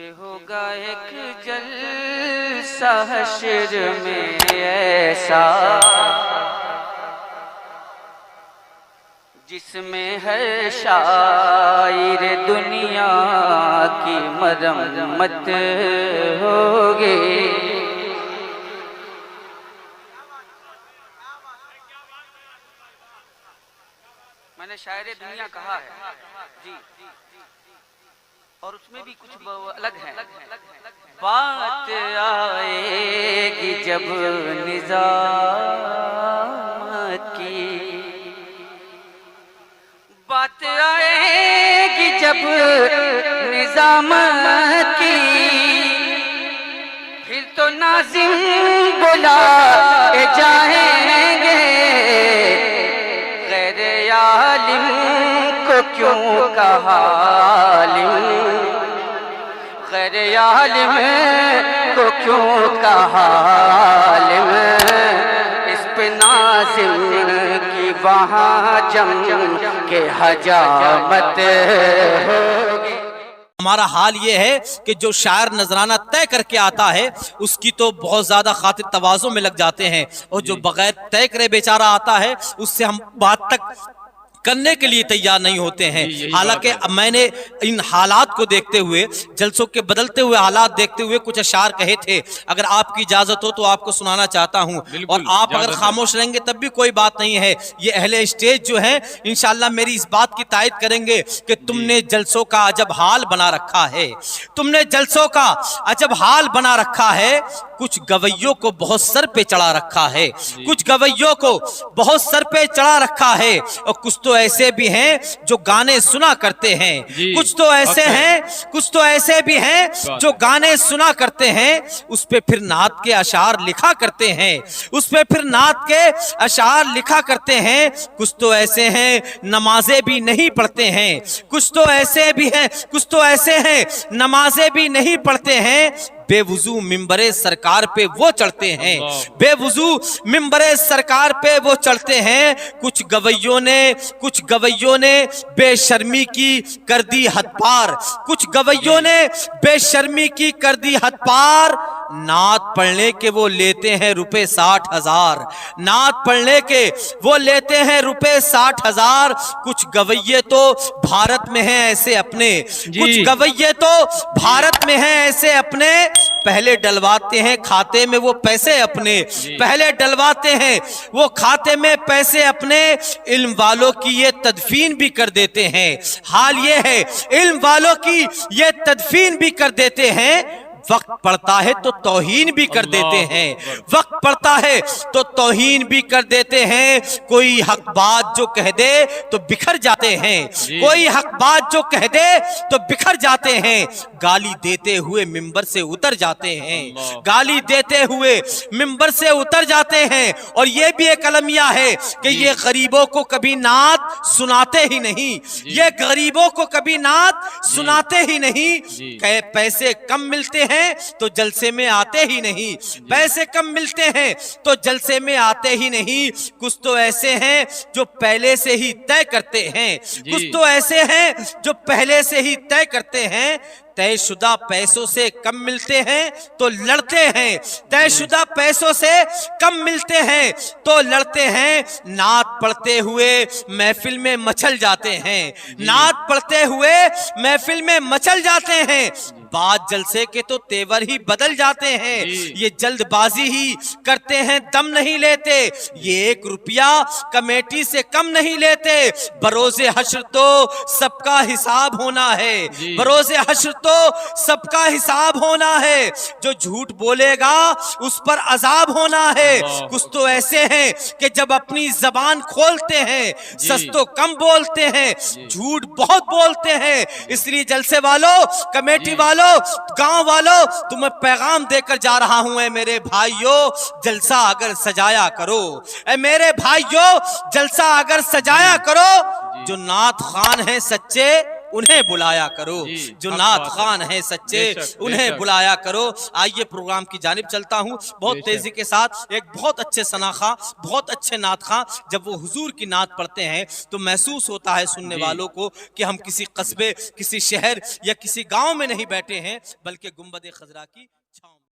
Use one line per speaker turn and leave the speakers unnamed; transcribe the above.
कि होगा एक जलसा हश्र में ऐसा जिसमें हर शायर दुनिया की मरम्मत होगी। मैंने शायर दुनिया कहा है जी, और उसमें भी कुछ अलग है। बात आएगी जब निजामत की, बात आएगी जब निजामत की, फिर तो नाज़िम बुलाए जाएंगे। गैर आलिम को क्यों कहा आलिम, गैर आलिम को क्यों कहा आलिम, इस पे नाज़िम की वहाँ जम के हजामत होगी।
हमारा हाल ये है कि जो शायर नजराना तय करके आता है उसकी तो बहुत ज्यादा खातिर तवाज़ो में लग जाते हैं, और जो बगैर तय करे बेचारा आता है उससे हम बात तक करने के लिए तैयार नहीं होते हैं। हालांकि मैंने इन हालात को देखते हुए, जलसों के बदलते हुए हालात देखते हुए कुछ अशार कहे थे, अगर आपकी इजाजत हो तो आपको सुनाना चाहता हूं। और आप अगर खामोश रहेंगे तब भी कोई बात नहीं है। ये अहले स्टेज जो है इंशाल्लाह मेरी इस बात की तायद करेंगे कि तुमने जलसों का अजब हाल बना रखा है, तुमने जलसों का अजब हाल बना रखा है। कुछ गवैयों को बहुत सर पे चढ़ा रखा है, कुछ गवैयों को बहुत सर पे चढ़ा रखा है, और कुछ तो ऐसे भी हैं जो गाने सुना करते हैं, कुछ तो ऐसे हैं, कुछ तो ऐसे भी हैं जो गाने सुना करते हैं, उस पे फिर नात के अशार लिखा करते हैं, उस पे फिर नात के अशार लिखा करते हैं। कुछ तो ऐसे हैं नमाजें भी नहीं पढ़ते हैं, कुछ तो ऐसे भी हैं, कुछ तो ऐसे हैं नमाजें भी नहीं पढ़ते हैं। बेवुजू मिंबरे सरकार पे वो चढ़ते हैं, बेवुजू मिंबरे सरकार पे वो चढ़ते हैं। कुछ गवैयों ने बेशर्मी की कर दी हद पार, कुछ गवैयों ने बेशर्मी की कर दी हद पार। नात पढ़ने के वो लेते हैं रुपए 60,000, नात पढ़ने के वो लेते हैं रुपए 60,000। कुछ गवैये तो भारत में हैं ऐसे अपने, कुछ गवैये तो भारत में हैं ऐसे अपने, पहले डलवाते हैं खाते में वो पैसे अपने, पहले डलवाते हैं वो खाते में पैसे अपने। इल्म वालों की ये तदफीन भी कर देते हैं, हाल ये है इल्म वालों की ये तदफीन भी कर देते हैं। वक्त पड़ता है तो तौहीन भी कर देते हैं, वक्त पड़ता है तो तौहीन भी कर देते हैं। कोई हक बात जो कह दे तो बिखर जाते हैं, कोई हक बात जो कह दे तो बिखर जाते हैं। गाली देते हुए मिंबर से उतर जाते हैं, गाली देते हुए मिंबर से उतर जाते हैं। और ये भी एक अलमिया है कि ये गरीबों को कभी नात सुनाते ही नहीं, ये गरीबों को कभी नात सुनाते ही नहीं। पैसे कम मिलते हैं तो जलसे में आते ही नहीं, पैसे कम मिलते हैं तो जलसे में आते ही नहीं। कुछ तो ऐसे हैं जो पहले से ही तय करते हैं, कुछ तो ऐसे हैं जो पहले से ही तय करते हैं। तयशुदा पैसों से कम मिलते हैं तो लड़ते हैं, तयशुदा पैसों से कम मिलते हैं तो लड़ते हैं। नात पढ़ते हुए महफिल में मचल जाते हैं, नात पढ़ते हुए महफिल में मचल जाते हैं। बात जलसे के तो तेवर ही बदल जाते हैं, ये जल्दबाजी ही करते हैं, दम नहीं लेते। ये 1 रुपया कमेटी से कम नहीं लेते। बरोज़े हश्र तो सबका हिसाब होना है, बरोज़े हश्र तो सबका हिसाब होना है। जो झूठ बोलेगा उस पर अजाब होना है। कुछ तो ऐसे हैं कि जब अपनी जबान खोलते हैं सच तो कम बोलते हैं, झूठ बहुत बोलते हैं। इसलिए जलसे वालों, कमेटी वालों, गांव वालों, तुम्हें पैगाम देकर जा रहा हूं, ऐ मेरे भाइयों जलसा अगर सजाया करो, ऐ मेरे भाइयों जलसा अगर सजाया करो। जो नात खान हैं सच्चे उन्हें बुलाया करो।
जी,
जो
हक
नात
बात है।
खान है सच्चे,
बेशक,
उन्हें
बेशक।
बुलाया करो। आइए प्रोग्राम की जानिब चलता हूँ बहुत
बेशक।
तेजी के साथ। एक बहुत अच्छे सनाखा, बहुत अच्छे नात खां जब वो हुजूर की नात पढ़ते हैं तो महसूस होता है सुनने
जी।
वालों को कि हम किसी कस्बे, किसी शहर या किसी गांव में नहीं बैठे हैं, बल्कि गुंबद खजरा की छांव में।